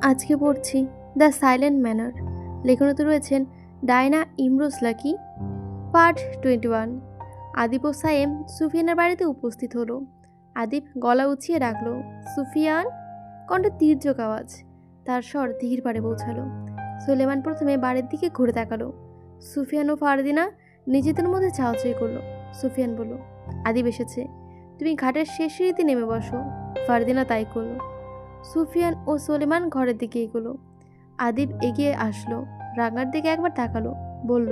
আজকে পড়ছি the silent manner. লেখনতে রয়েছেন ডায়না ইমরোজ লাকি। পার্ট 21। আদিপ ও সায়েম সুফিয়ানের বাড়িতে উপস্থিত হলো। আদিপ গলা উঁচিয়ে ডাকলো, সুফিয়ান। কণ্ঠে তীর্যক আওয়াজ, তার স্বর ধীর পাড়ে পৌঁছালো। সুলেমান প্রথমে বাড়ির দিকে ঘুরে তাকালো। সুফিয়ান ও ফারদিনা নিজেদের মধ্যে চাওয়াচাই করলো। সুফিয়ান বলল, আদিপ এসেছে, তুমি ঘাটের শেষ সিঁড়িতে নেমে বসো। ফারদিনা তাই করলো। সুফিয়ান ও সুলেমান ঘরের দিকে এগোলো। আদিপ এগিয়ে আসলো, রাঙার দিকে একবার তাকালো, বলল,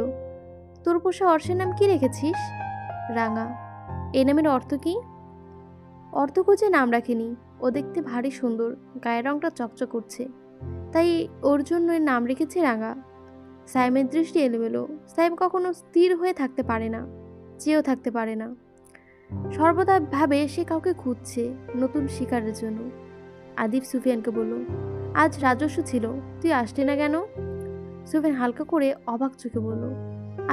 তোর পোষা অর্ষের নাম কি রেখেছিস? রাঙা। এই নামের অর্থ কি? অর্থ খুঁজে নাম রাখেনি, ও দেখতে ভারী সুন্দর, গায়ের রংটা চকচক করছে, তাই ওর জন্য এর নাম রেখেছি রাঙা। সাইমের দৃষ্টি এলোমেলো। সাইম কখনো স্থির হয়ে থাকতে পারে না, চেয়েও থাকতে পারে না। সর্বদা ভাবে সে কাউকে খুঁজছে নতুন শিকারের জন্য। আদিপ সুফিয়ানকে বলল, আজ রাজস্ব ছিল, তুই আসলি না কেন? সুফিয়ান হালকা করে অবাক চোখে বলল,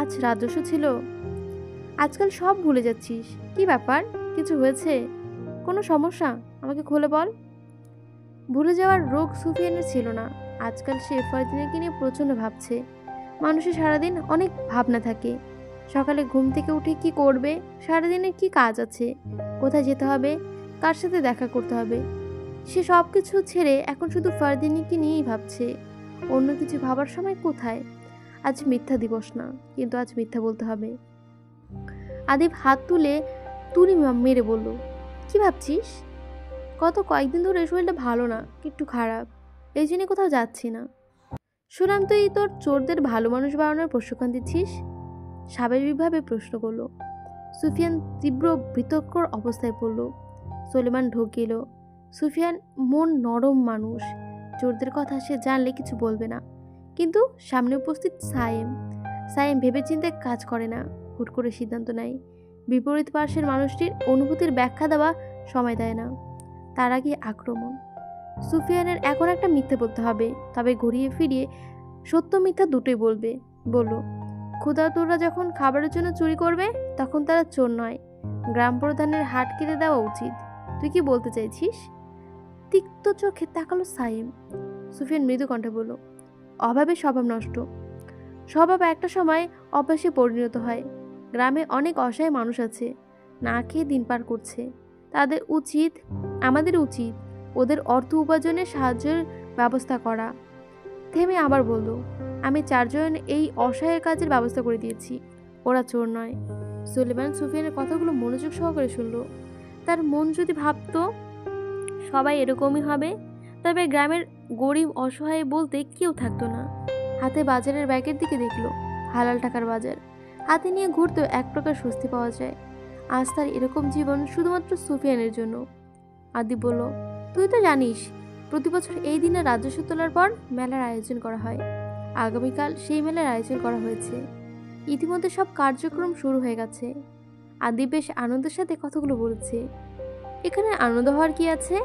আজ রাজস্ব ছিল? আজকাল সব ভুলে যাচ্ছিস, কি ব্যাপার? কিছু হয়েছে? কোনো সমস্যা? আমাকে খুলে বল। ভুলে যাওয়ার রোগ সুফিয়ানের ছিল না। আজকাল সে ফারদিনাকে নিয়ে প্রচণ্ড ভাবছে। মানুষের সারাদিন অনেক ভাবনা থাকে। সকালে ঘুম থেকে উঠে কি করবে, সারাদিনের কি কাজ আছে, কোথায় যেতে হবে, কার সাথে দেখা করতে হবে, সে সব কিছু ছেড়ে এখন শুধু ফারদিনাকে নিয়েই ভাবছে। অন্য কিছু ভাবার সময় কোথায়? আজ মিথ্যা দিবস না, কিন্তু আজ মিথ্যা বলতে হবে। আদিপ হাত তুলে তুড়ি মেরে বলল, কি ভাবছিস? গত কয়েকদিন ধরে শরীরটা ভালো না, একটু খারাপ, এই জন্য কোথাও যাচ্ছি না। শুনলাম তুই তোর চোরদের ভালো মানুষ বানানোর প্রশিক্ষণ দিচ্ছিস। স্বাভাবিকভাবে প্রশ্ন করলো। সুফিয়ান তীব্র বিতর্কর অবস্থায় পড়ল। সুলেমান ঢোক। সুফিয়ান মন নরম মানুষ, চোরদের কথা সে জানলে কিছু বলবে না, কিন্তু সামনে উপস্থিত সায়েম। সায়েম ভেবেচিন্তে কাজ করে না, হুট করে সিদ্ধান্ত নেয়। বিপরীত পার্শ্বের মানুষটির অনুভূতির ব্যাখ্যা দেওয়া সময় দেয় না, তার আগে আক্রমণ। সুফিয়ানের এখন একটা মিথ্যে বলতে হবে, তবে ঘুরিয়ে ফিরিয়ে সত্য মিথ্যা দুটোই বলবে। বলল, ক্ষুধাতুরা যখন খাবারের জন্য চুরি করবে তখন তারা চোর নয়, গ্রাম প্রধানের হাট কেটে দেওয়া উচিত। তুই কি বলতে চাইছিস? তিক্ত চোখে তাকালো সাইম। সুফিয়ান মৃদু কণ্ঠে বলল, অভাবে স্বভাব নষ্ট। স্বভাব একটা সময় অভ্যাসে পরিণত হয়। গ্রামে অনেক অসহায় মানুষ আছে, না খেয়ে দিন পার করছে। আমাদের উচিত ওদের অর্থ উপার্জনে সাহায্যের ব্যবস্থা করা। থেমে আবার বলল, আমি 4 জন এই অসহায়ের কাজের ব্যবস্থা করে দিয়েছি, ওরা চোর নয়। সুলেমান সুফিয়ানের কথাগুলো মনোযোগ সহকারে শুনল। তার মন যদি ভাবত সবাই এরকমই হবে, তবে গ্রামের গরিব অসহায় বলতে কেউ থাকতো না। হাতে বাজারের ব্যাগের দিকে দেখলো, হালাল টাকার বাজার হাতে নিয়ে ঘুরতেও এক প্রকার স্বস্তি পাওয়া যায়। আজ তার এরকম জীবন শুধুমাত্র সুফিয়ানের জন্য। আদিপ বলল, তুই তো জানিস প্রতি বছর এই দিনে রাজস্ব তোলার পর মেলার আয়োজন করা হয়। আগামীকাল সেই মেলার আয়োজন করা হয়েছে। ইতিমধ্যে সব কার্যক্রম শুরু হয়ে গেছে। আদিপ বেশ আনন্দের সাথে কথাগুলো বলছে। এখানে আনন্দ হওয়ার কি আছে?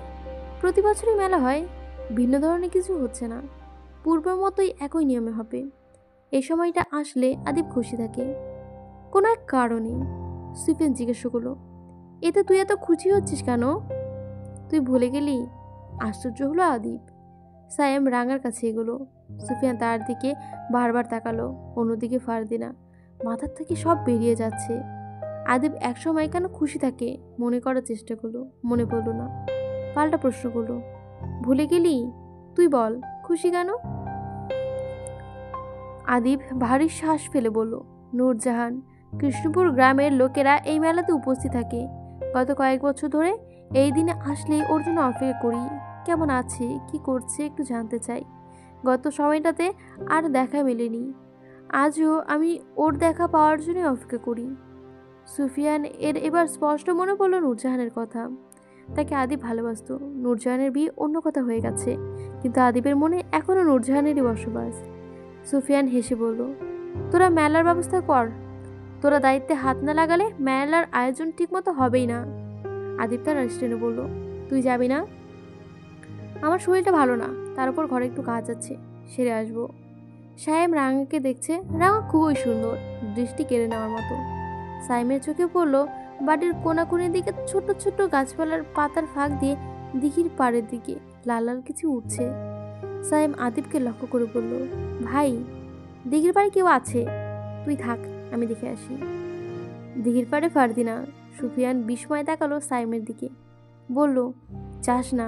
প্রতি বছরই মেলা হয়, ভিন্ন ধরনের কিছু হচ্ছে না, পূর্বের মতোই একই নিয়মে হবে। এই সময়টা আসলে আদিপ খুশি থাকে কোনো এক কারণে। সুফিয়ান জিজ্ঞেস করলো, এতে তুই এত খুশি হচ্ছিস কেন? তুই ভুলে গেলি? আশ্চর্য হলো আদিপ। সায়েম রাঙার কাছে এগোলো। সুফিয়ান তার দিকে বারবার তাকালো, অন্যদিকে ফারদিনা। মাথার থেকে সব বেরিয়ে যাচ্ছে। আদিপ একসময় কেন খুশি থাকে মনে করার চেষ্টা করলো, মনে পড়ল না। পাল্টা প্রশ্ন করলো, ভুলে গেলি? তুই বল, খুশি কেন? আদিপ ভারী শ্বাস ফেলে বলল, নূরজাহান, কৃষ্ণপুর গ্রামের লোকেরা এই মেলাতে উপস্থিত থাকে। গত কয়েক বছর ধরে এই দিনে আসলেই ওর জন্য অপেক্ষা করি। কেমন আছে, কি করছে একটু জানতে চাই। গত সময়টাতে আর দেখা মেলেনি, আজও আমি ওর দেখা পাওয়ার জন্যই অপেক্ষা করি। সুফিয়ান এবার স্পষ্ট মনে পড়ল নূরজাহানের কথা। তাকে আদিপ ভালোবাসত। নূরজাহানের বিয়ে অন্য কথা হয়ে গেছে, কিন্তু আদিপের মনে এখনও নূরজাহানেরই বসবাস। সুফিয়ান হেসে বলল, তোরা মেলার ব্যবস্থা কর, তোরা দায়িত্বে হাত না লাগালে মেলার আয়োজন ঠিকমতো হবেই না। আদিপ তার রেস্টুরেন্টে বলল, তুই যাবি না? আমার শরীরটা ভালো না, তার উপর ঘরে একটু কাজ আছে, সেরে আসবো। সায়েম রাঙাকে দেখছে। রাঙা খুবই সুন্দর, দৃষ্টি কেড়ে নেওয়ার মতো। সাইমের চোখে পড়ল বাড়ির কোনাকুনির দিকে ছোট ছোট গাছপালার পাতার ফাঁক দিয়ে দিঘির পাড়ের দিকে লাল লাল কিছু উঠছে। সায়েম আদিবকে লক্ষ্য করে বলল, ভাই, দিঘির পাড়ে কেউ আছে, তুই থাক, আমি দেখে আসি। দিঘির পাড়ে ফারদিনা। সুফিয়ান বিস্ময়ে তাকালো সায়েমের দিকে, বলল, যাস না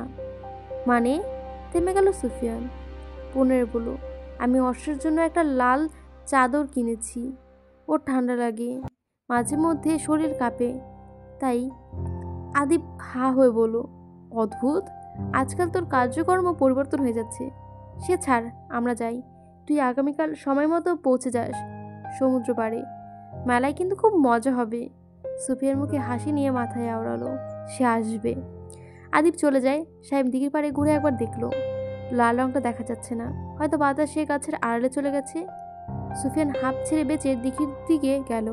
মানে? থেমে গেল সুফিয়ান। পুনরে বলল, আমি অর্ষের জন্য একটা লাল চাদর কিনেছি, ওর ঠান্ডা লাগে, মাঝে মধ্যে শরীর কাঁপে, তাই। আদিব হা হয়ে বলল, অদ্ভুত, আজকাল তোর কার্যকর্ম পরিবর্তন হয়ে যাচ্ছে। সে ছাড়, আমরা যাই, তুই আগামীকাল সময় মতো পৌঁছে যাস সমুদ্র পাড়ে। মেলায় কিন্তু খুব মজা হবে। সুফিয়ার মুখে হাসি নিয়ে মাথায় আওড়ালো, সে আসবে। আদিব চলে যায়। সাহেব দিঘির পাড়ে ঘুরে একবার দেখলো, লাল রংটা দেখা যাচ্ছে না, হয়তো বাতাসে গাছের আড়ালে চলে গেছে। সুফিয়ান হাঁপ ছেড়ে বেঁচে দিঘির দিকে গেল।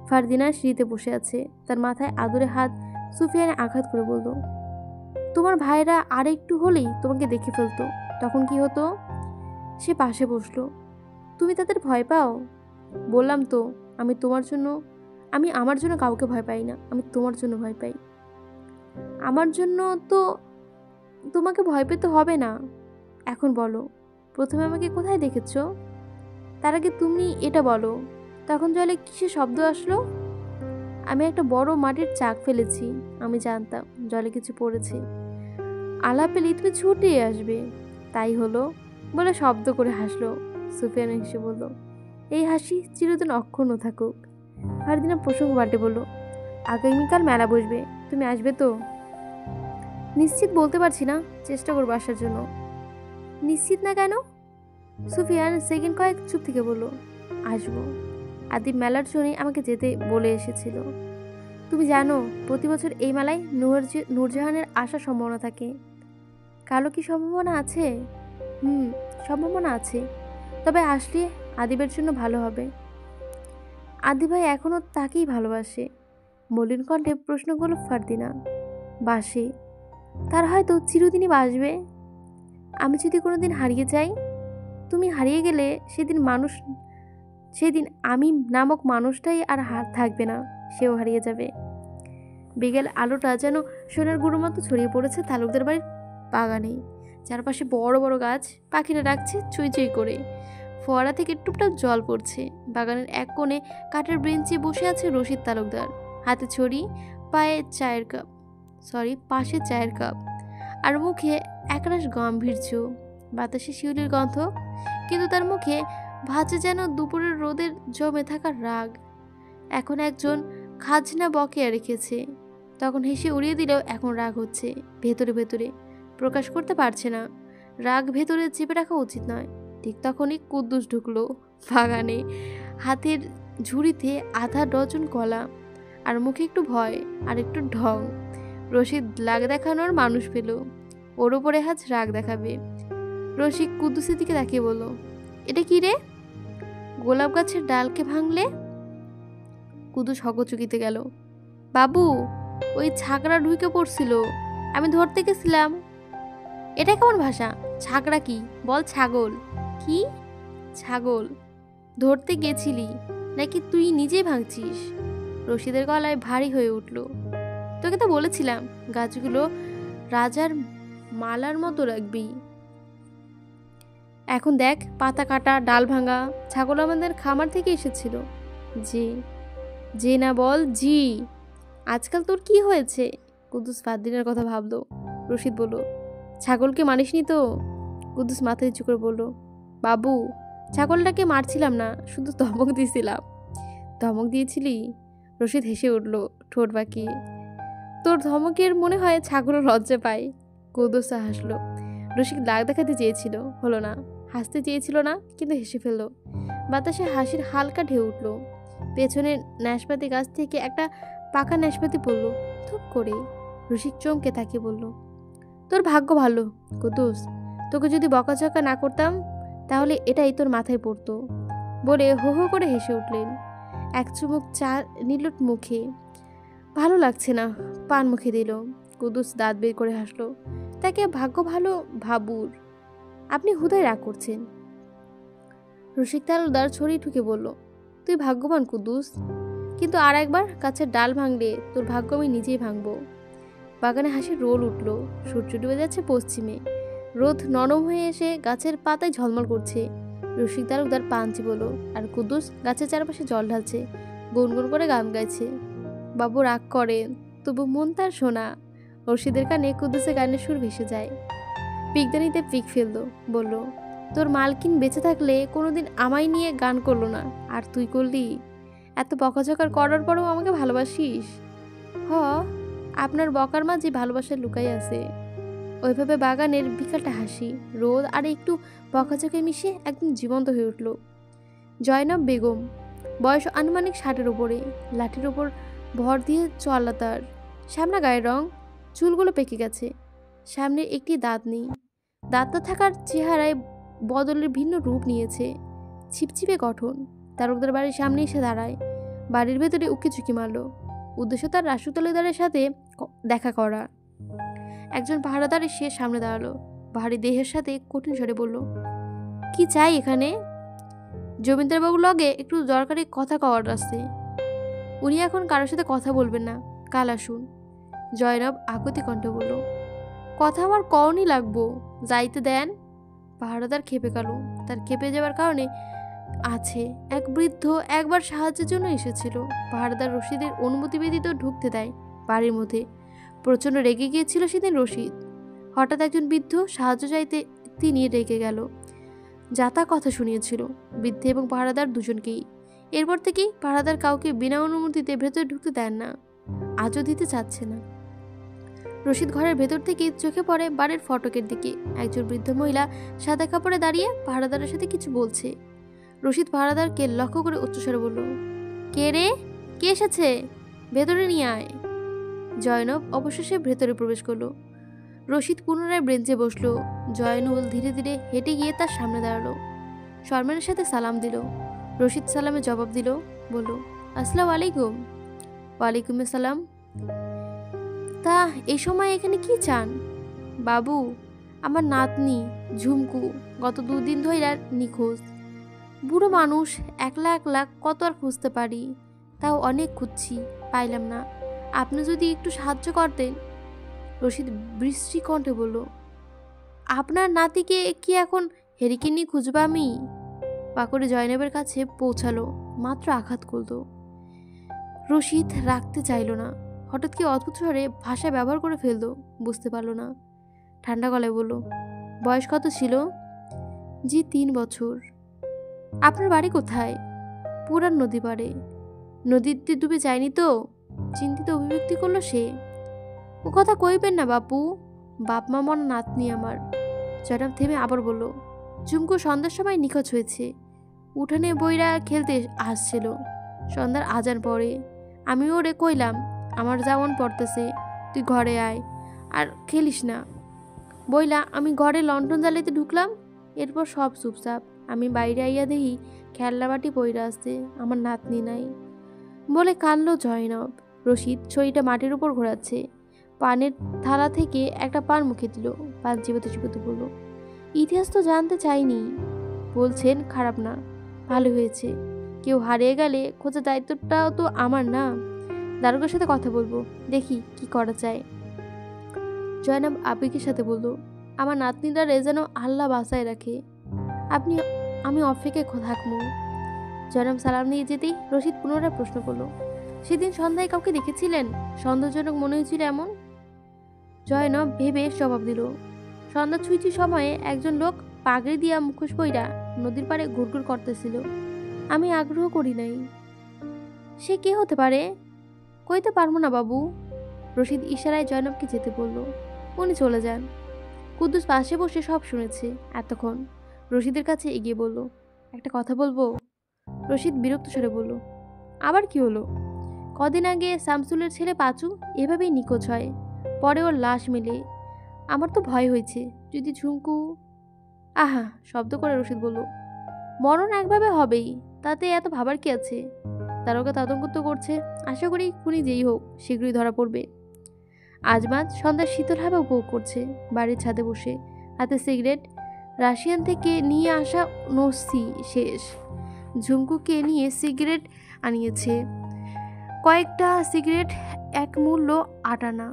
ফারদিনা সিঁড়িতে বসে আছে, তার মাথায় আদরে হাত সুফিয়ানে আঘাত করে বলল, তোমার ভাইরা আর একটু হলেই তোমাকে দেখে ফেলতো, তখন কি হতো? সে পাশে বসলো। তুমি তাদের ভয় পাও? বললাম তো, আমি আমার জন্য কাউকে ভয় পাই না, আমি তোমার জন্য ভয় পাই। আমার জন্য তো তোমাকে ভয় পেতে হবে না। এখন বলো, প্রথমে আমাকে কোথায় দেখেছ? তার আগে তুমি এটা বলো, তখন জলে কিসের শব্দ আসলো? আমি একটা বড় মাটির চাক ফেলেছি, আমি জানতাম জলে কিছু পড়েছে, আলাপ পেলেই তুমি ছুটে আসবে, তাই হলো, বলে শব্দ করে হাসলো। সুফিয়ান হেসে বলল, এই হাসি চিরদিন অক্ষুণ্ণ থাকুক। ফারদিনা প্রসঙ্গ পাল্টে বলল, আগামীকাল মেলা বসবে, তুমি আসবে তো? নিশ্চিত বলতে পারছি না, চেষ্টা করবো আসার জন্য। নিশ্চিত না কেন? সুফিয়ান সেকেন্ড কয়েক চুপ থেকে বলল, আসবো। আদিব মেলার জন্যই আমাকে যেতে বলে এসেছিল। তুমি জানো, প্রতি বছর এই মেলায় নূরজাহানের আসার সম্ভাবনা থাকে। কালো কি সম্ভাবনা আছে? সম্ভাবনা আছে, তবে আসলে আদিবের জন্য ভালো হবে। আদি ভাই এখনো তাকেই ভালোবাসে? মলিন কণ্ঠে প্রশ্ন করল ফারদিনা। বাসে, তার হয়তো চিরদিনই বাসবে। আমি যদি কোনোদিন হারিয়ে যাই, তুমি হারিয়ে গেলে সেদিন আমি নামক মানুষটাই আর থাকবে না, সেও হারিয়ে যাবে। বিকেল আলোটা যেন সোনার গুঁড়োর মতো ছড়িয়ে পড়েছে তালুকদার বাড়ির বাগানে। চারপাশে বড় বড় গাছ, পাখিরা ডাকছে চুই চুই করে, ফোয়ারা থেকে টুপটাপ জল পড়ছে। বাগানের এক কোণে কাঠের বেঞ্চে বসে আছে রশিদ তালুকদার, হাতে ছড়ি, পাশে চায়ের কাপ, আর মুখে একরাশ গম্ভীর্য। বাতাসে শিউলির গন্ধ, কিন্তু তার মুখে ভাঁজে যেন দুপুরের রোদের জমে থাকা রাগ। এখন একজন খাজনা বকেয়া রেখেছে, তখন হেসে উড়িয়ে দিলেও এখন রাগ হচ্ছে ভেতরে ভেতরে, প্রকাশ করতে পারছে না। রাগ ভেতরে চেপে রাখা উচিত নয়। ঠিক তখনই কুদ্দুস ঢুকলো বাগানে, হাতের ঝুড়িতে আধা ডজন কলা, আর মুখে একটু ভয় আর একটু ঢং। রশিদ রাগ দেখানোর মানুষ পেল, ওর উপরে আজ রাগ দেখাবে। রশিদ কুদ্দুসের দিকে তাকিয়ে বলল, এটা কি রে? গোলাপ গাছের ডালকে ভাঙলে? কুদ্দুস হকচকিতে গেল। বাবু, ওই ছাগড়া ঢুকে পড়ছিল, আমি ধরতে গেছিলাম। এটা কেমন ভাষা? ছাগড়া কি? বল ছাগল। কি? ছাগল ধরতে গেছিলি নাকি তুই নিজে ভাঙছিস? রশিদের গলায় ভারী হয়ে উঠল। তোকে তো বলেছিলাম গাছগুলো রাজার মালার মতো রাখবি, এখন দেখ পাতা কাটা, ডাল ভাঙা। ছাগল আমাদের খামার থেকে এসেছিল। যে না বল জি। আজকাল তোর কি হয়েছে? কুদ্দুস ফারদিনের কথা ভাবলো। রশিদ বলল, ছাগলকে মারিসনি তো? কুদ্দুস মাথা নিচু করে বলল, বাবু, ছাগলটাকে মারছিলাম না, শুধু ধমক দিয়েছিলাম। ধমক দিয়েছিলি? রশিদ হেসে উঠল ঠোঁট বাঁকিয়ে। তোর ধমকের মনে হয় ছাগলও লজ্জা পায়। কুদ্দুস হাসলো। রশিদ রাগ দেখাতে চেয়েছিল, হলো না। হাসতে চেয়েছিল না, কিন্তু হেসে ফেলল। বাতাসে হাসির হালকা ঢেউ উঠল। পেছনের নাশপাতি গাছ থেকে একটা পাকা নাশপাতি পড়ল থুপ করে। রশিদ চমকে তাকিয়ে বলল, তোর ভাগ্য ভালো কুদ্দুস, তোকে যদি বকাঝকা না করতাম তাহলে এটাই তোর মাথায় পড়তো। বলে হো হো করে হেসে উঠলেন। এক চুমুক চা নিল মুখে। ভালো লাগছে না, পান মুখে দিল। কুদ্দুস দাঁত বের করে হাসলো। তাকে ভাগ্য ভালো ভাবুর, আপনি হুদায় রাগ করছেন। রসিক তালুকদার ছড়িয়ে ঠুকে বলল, তুই ভাগ্যবান কুদ্দুস, কিন্তু আর একবার গাছের ডাল ভাঙলে তোর ভাগ্য আমি নিজেই ভাঙবো। বাগানে হাসির রোল উঠল। সূর্য ডুবে যাচ্ছে পশ্চিমে। রোদ নরম হয়ে এসে গাছের পাতায় ঝলমল করছে। রসিক তালুকদার পান চিবোলো, আর কুদ্দুস গাছের চারপাশে জল ঢালছে, গুনগুন করে গান গাইছে। বাবু রাগ করেন, তবু মন তার শোনা। রশিদের কানে কুদ্দুসের গানের সুর ভেসে যায়। পিকদানিতে পিক ফেললো, বলল, তোর মালকিন বেঁচে থাকলে কোনোদিন আমায় নিয়ে গান করলো না, আর তুই করলি। এত বকাঝকার করার পরেও আমাকে ভালোবাসিস। হ, আপনার বকার মাঝে ভালোবাসা লুকাই আছে। ওইভাবে বাগানের বিকালটা হাসি, রোদ আর একটু বকাঝকে মিশে একদম জীবন্ত হয়ে উঠল। জয়নব বেগম, বয়স আনুমানিক 60-এর উপরে, লাঠির ওপর ভর দিয়ে চলা তার, শ্যামলা গায়ের রং, চুলগুলো পেকে গেছে, সামনে একটি দাঁত নেই। দাঁতটা থাকার চেহারায় বদলের ভিন্ন রূপ নিয়েছে, ছিপছিপে গঠন। তারকদার বাড়ির সামনে এসে দাঁড়ায়, বাড়ির ভেতরে উকি ঝুঁকি মারল। উদ্দেশ্য তার রাসুতলিদারের সাথে দেখা করা। একজন পাহারাদার এসে সামনে দাঁড়ালো, ভারী দেহের সাথে কঠিন স্বরে বলল, কি চাই এখানে? জমিদারবাবুর লগে একটু দরকারি কথা কওয়ার আছে। উনি এখন কারোর সাথে কথা বলবেন না, কাল আসুন। জয়নব আকুতি কণ্ঠে বলল, কথা আমার কওনি লাগবো, যাইতে দেন। পাহারাদার খেপে গেল। তার খেপে যাওয়ার কারণে আছে, এক বৃদ্ধ একবার সাহায্যের জন্য এসেছিল। পাহারাদার রশিদের অনুমতি ব্যতীত ঢুকতে দেয় বাড়ির মধ্যে। প্রচণ্ড রেগে গিয়েছিল সেদিন রশিদ। হঠাৎ একজন বৃদ্ধ সাহায্য চাইতে তিনি রেগে গেল, যা তা কথা শুনিয়েছিল বৃদ্ধ এবং পাহারাদার দুজনকেই। এরপর থেকেই পাহারাদার কাউকে বিনা অনুমতিতে ভেতরে ঢুকতে দেন না, আজও দিতে চাচ্ছে না। রশিদ ঘরের ভেতর থেকে চোখে পড়ে বাড়ির ফটকের দিকে একজন বৃদ্ধ মহিলা সাদা কাপড়ে দাঁড়িয়ে পাহারাদারের সাথে কিছু বলছে। রশিদ পাহারাদারকে লক্ষ্য করে উচ্চস্বরে বলল, কে রে, কে এসেছে? ভেতরে নিয়ে আয়। জয়নব অবশেষে ভেতরে প্রবেশ করলো। রশিদ পুনরায় বেঞ্চে বসলো। জয়নুল ধীরে ধীরে হেঁটে গিয়ে তার সামনে দাঁড়ালো, সম্মানের সাথে সালাম দিল। রশিদ সালামে জবাব দিল, বলল, আসসালামু আলাইকুম। ওয়ালাইকুম আসসালাম। তা এই সময় এখানে কি চান? বাবু, আমার নাতনি ঝুমকু গত 2 দিন ধরে নিখোঁজ। বুড়ো মানুষ, একলা একলা কত আর খুঁজতে পারি, তাও অনেক খুঁজছি, পাইলাম না। আপনি যদি একটু সাহায্য করতেন। রশিদ বৃষ্টি কণ্ঠে বলল, আপনার নাতিকে কি এখন হেরিকে নিয়ে খুঁজবা আমি? পাকড়ে জয়নবের কাছে পৌঁছালো, মাত্র আঘাত করল। রশিদ রাখতে চাইল না, হঠাৎ কি অদ্ভুত স্বরে ভাষা ব্যবহার করে ফেলল, বুঝতে পারল না। ঠান্ডা গলায় বলল, বয়স কত ছিল? জি 3 বছর। আপনার বাড়ি কোথায়? পুরান নদী পাড়ে। নদীতে ডুবে যায়নি তো? চিন্তিত অভিব্যক্তি করলো সে। ও কথা কইবেন না বাপু, বাপ মা মন নাতনি আমার। জয়নব থেমে আবার বলল, ঝুমকু সন্ধ্যার সময় নিখোঁজ হয়েছে। উঠানে বইরা খেলতে আসছিল, সন্ধ্যার আজান পড়ে। আমি ওরে কইলাম, আমার যেমন পড়তেছে, তুই ঘরে আয় আর খেলিস না বইলা আমি ঘরে লণ্ঠন জ্বালাইতে ঢুকলাম। এরপর সব চুপচাপ। আমি বাইরে আইয়া দেখি খেলনা বাটি পইরা আসছে, আমার নাতনি নাই বলে কাঁদল জয়নব। রশিদ ছড়িটা মাটির উপর ঘোরাচ্ছে, পানের থালা থেকে একটা পান মুখে দিল। পান চিবোতে চিবোতে বলল, ইতিহাস তো জানতে চাইনি। বলছেন খারাপ না, ভালো হয়েছে। কেউ হারিয়ে গেলে খোঁজার দায়িত্বটাও তো আমার না। দারোগার সাথে কথা বলবো, দেখি কি করা যায়। জয়নব আবেগের সাথে বলল, আমার নাতনিটারে যেন আল্লাহ বাঁচায় রাখে। আমি অফিকে থাকবো। জয়নব সালাম নিয়ে যেতেই রশিদ পুনরায় প্রশ্ন করলো, সেদিন সন্ধ্যায় কাউকে দেখেছিলেন? সন্দেহজনক মনে হয়েছিল এমন? জয়নব ভেবে জবাব দিল, সন্ধ্যা ছুঁইছি সময়ে একজন লোক পাগড়ি দিয়া মুখোশ পইরা নদীর পাড়ে ঘুরঘুর করতেছিল। আমি আগ্রহ করি নাই। সে কে হতে পারে? কইতে পারবো না বাবু। রশিদ ইশারায় জয়নবকে যেতে বলল। উনি চলে যান। কুদ্দুস পাশে বসে সব শুনেছে এতক্ষণ। রশিদের কাছে এগিয়ে বলল, একটা কথা বলবো? রশিদ বিরক্ত স্বরে বলল, আবার কি হলো? কদিন আগে শামসুলের ছেলে পাঁচু এভাবেই নিখোঁজ হয়, পরে ওর লাশ মেলে। আমার তো ভয় হয়েছে, যদি ঝুমকু। আহা, শব্দ করে রশিদ বলল, মরণ একভাবে হবেই, তাতে এত ভাবার কি আছে? দারোগা তদন্ত তো করছে, আশা করি খুনি যেই হোক শীঘ্রই ধরা পড়বে। আজমাজ সন্ধ্যার শীতল হাওয়া উপভোগ করছে বাড়ির ছাদে বসে, হাতে সিগারেট। রাশিয়ান থেকে নিয়ে আসা নসি শেষ। ঝুমকুকে নিয়ে সিগারেট আনিয়েছে। কয়েকটা সিগারেট এক মূল্য 8 আনা।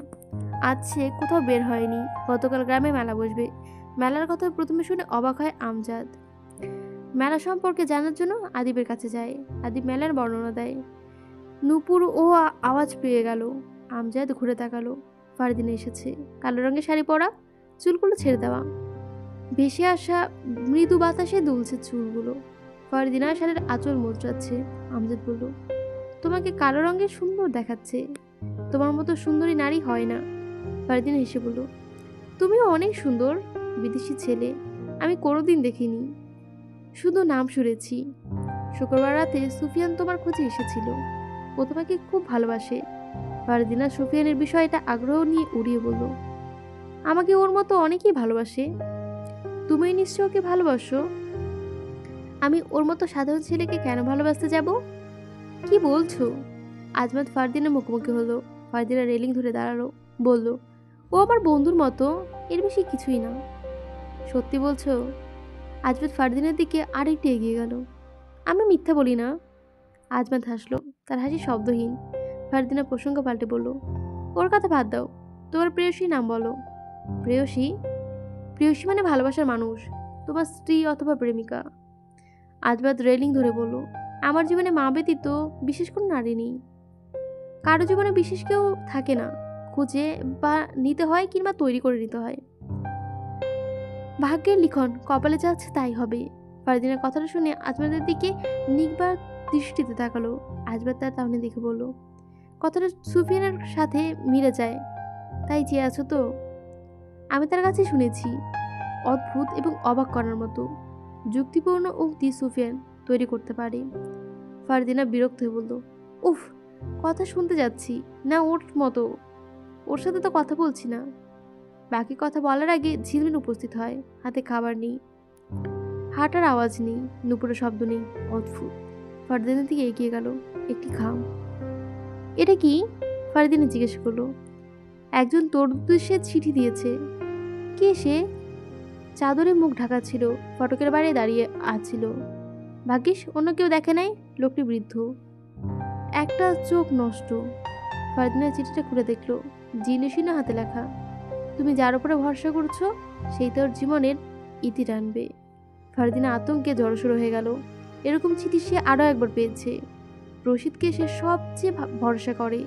আজ সে কোথাও বের হয়নি। গতকাল গ্রামে মেলা বসবে, মেলার কথা প্রথমে শুনে অবাক হয় আমজাদ। মেলা সম্পর্কে জানার জন্য আদিবের কাছে যায়। আদিব মেলার বর্ণনা দেয়। নূপুর ও আওয়াজ পেয়ে গেল। আমজাদ ঘুরে তাকালো। ফারদিনা এসেছে, কালো রঙের শাড়ি পরা, চুলগুলো ছেড়ে দেওয়া, ভেসে আসা মৃদু বাতাসে দুলছে চুলগুলো। ফারদিনা শাড়ির আঁচল মোচড়াচ্ছে। আমজাদ বলল, তোমাকে কালো রঙের সুন্দর দেখাচ্ছে, তোমার মতো সুন্দরী নারী হয় না। ফারদিনা হেসে বলল, তুমিও অনেক সুন্দর, বিদেশি ছেলে আমি কোনোদিন দেখিনি, শুধু নাম শুনেছি। শুক্রবার রাতে সুফিয়ান তোমার খোঁজে এসেছিল, ও তোমাকে খুব ভালোবাসে। ফারদিনা সুফিয়ানের বিষয়টা আগ্রহ নিয়ে উড়িয়ে বলল, আমাকে ওর মতো অনেকেই ভালোবাসে, তুমি নিশ্চয় ওকে ভালোবাসো। আমি ওর মতো সাধারণ ছেলেকে কেন ভালোবাসতে যাব? কি বলছো? আজমাত ফারদিনের মুখোমুখি হলো। ফারদিনা রেলিং ধরে দাঁড়ালো, বলল, ও আমার বন্ধুর মতো, এর বেশি কিছুই না। সত্যি বলছো? আজমাত ফারদিনের দিকে আরেকটু এগিয়ে গেল। আমি মিথ্যা বলি না। আজমাত হাসলো, তার হাসি শব্দহীন। ফারদিনা প্রসঙ্গ পাল্টে বলল, ওর কথা বাদ দাও, তোমার প্রেয়সী নাম বলো। প্রেয়সী? প্রেয়সী মানে ভালোবাসার মানুষ, তোমার স্ত্রী অথবা প্রেমিকা। আজমাত রেলিং ধরে বলল, আমার জীবনে মা ব্যতীত বিশেষ কোনো নারী নেই। কারো জীবনে বিশেষ কেউ থাকে না, খুঁজে বা নিতে হয় কিংবা তৈরি করে নিতে হয়। ভাগ্যের লিখন, কপালে যা আছে তাই হবে। ফারদিনের কথাটা শুনে আজমাতের দিকে নিকবার দৃষ্টিতে তাকালো। আজমাত তার তাহলে দেখে বলল, কথাটা সুফিয়ানের সাথে মিলে যায়, তাই চেয়ে আছো তো? আমি তার কাছে শুনেছি, অদ্ভুত এবং অবাক করার মতো যুক্তিপূর্ণ উক্তি সুফিয়ান তৈরি করতে পারে। ফারদিনা বিরক্ত হয়ে বলল, উফ, কথা শুনতে যাচ্ছি না ওর মতো, ওর সাথে তো কথা বলছি না। বাকি কথা বলার আগে ঝিলমিল উপস্থিত হয়, হাতে খাবার নেই, হাঁটার আওয়াজ নেই, নুপুরের শব্দ নেই। অদ্ভুত। ফারদিনের দিকে এগিয়ে গেল। একটি খাম। এটা কি? ফারদিনা জিজ্ঞেস করলো। একজন তোর উদ্দেশ্যে চিঠি দিয়েছে। কে সে? চাদরে মুখ ঢাকা ছিল, ফটকের বাইরে দাঁড়িয়ে আছিল। ভাগ্যিস অন্য কেউ দেখে নাই। লোকটি বৃদ্ধ, একটা চোখ নষ্ট। ফারদিনা চিঠিটা খুলে দেখলো, জিনিসিনা হাতে লেখা, তুমি যার উপরে ভরসা করছো সেই তোর জীবনের ইতি টানবে। ফারদিনা আতঙ্কে জড়সড় হয়ে গেল। এরকম চিঠি সে আরও একবার পেয়েছে। রশিদকে সে সবচেয়ে ভরসা করে,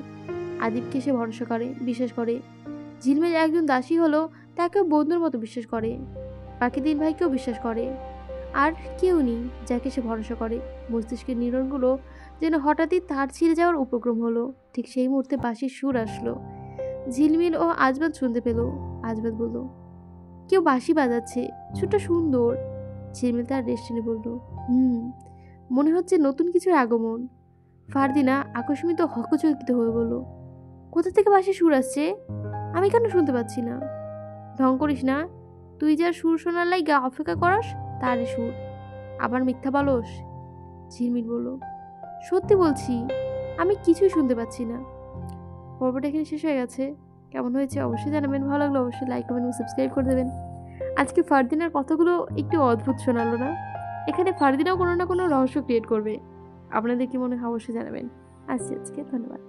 আদিবকে সে ভরসা করে, বিশ্বাস করে। ঝিলমিল একজন দাসী হলো, তাকেও বন্ধুর মতো বিশ্বাস করে। বাকি দিন ভাইকেও বিশ্বাস করে। আর কেউ নেই যাকে সে ভরসা করে। মস্তিষ্কের নিউরনগুলো যেন হঠাৎই তার ছিঁড়ে যাওয়ার উপক্রম হলো। ঠিক সেই মুহূর্তে বাঁশির সুর আসলো। ঝিলমিল ও আজবাদ শুনতে পেল। আজবাদ বলল, কেউ বাঁশি বাজাচ্ছে, ছোট্ট সুন্দর। ঝিলমিল তার রেশ টেনে বলল, মনে হচ্ছে নতুন কিছুর আগমন। ফারদিনা আকস্মিত হকচকিত হয়ে বলল, কোথা থেকে বাঁশির সুর আসছে? আমি কেন শুনতে পাচ্ছি না? ঢং করিস না, তুই যার সুর শোনার লাইগা অপেক্ষা করস তারই সুর, আবার মিথ্যা বলস। ঝিলমিল বলল, সত্যি বলছি, আমি কিছুই শুনতে পাচ্ছি না। পর্বটা এখানে শেষ হয়ে গেছে। কেমন হয়েছে অবশ্যই জানাবেন। ভালো লাগলো অবশ্যই লাইক কমেন্ট এবং সাবস্ক্রাইব করে দেবেন। আজকে ফারদিনার কথাগুলো একটু অদ্ভুত শোনালো না? এখানে ফারদিনাও কোনো না কোনো রহস্য ক্রিয়েট করবে। আপনাদের কি মনে হয় অবশ্যই জানাবেন। আজকে ধন্যবাদ।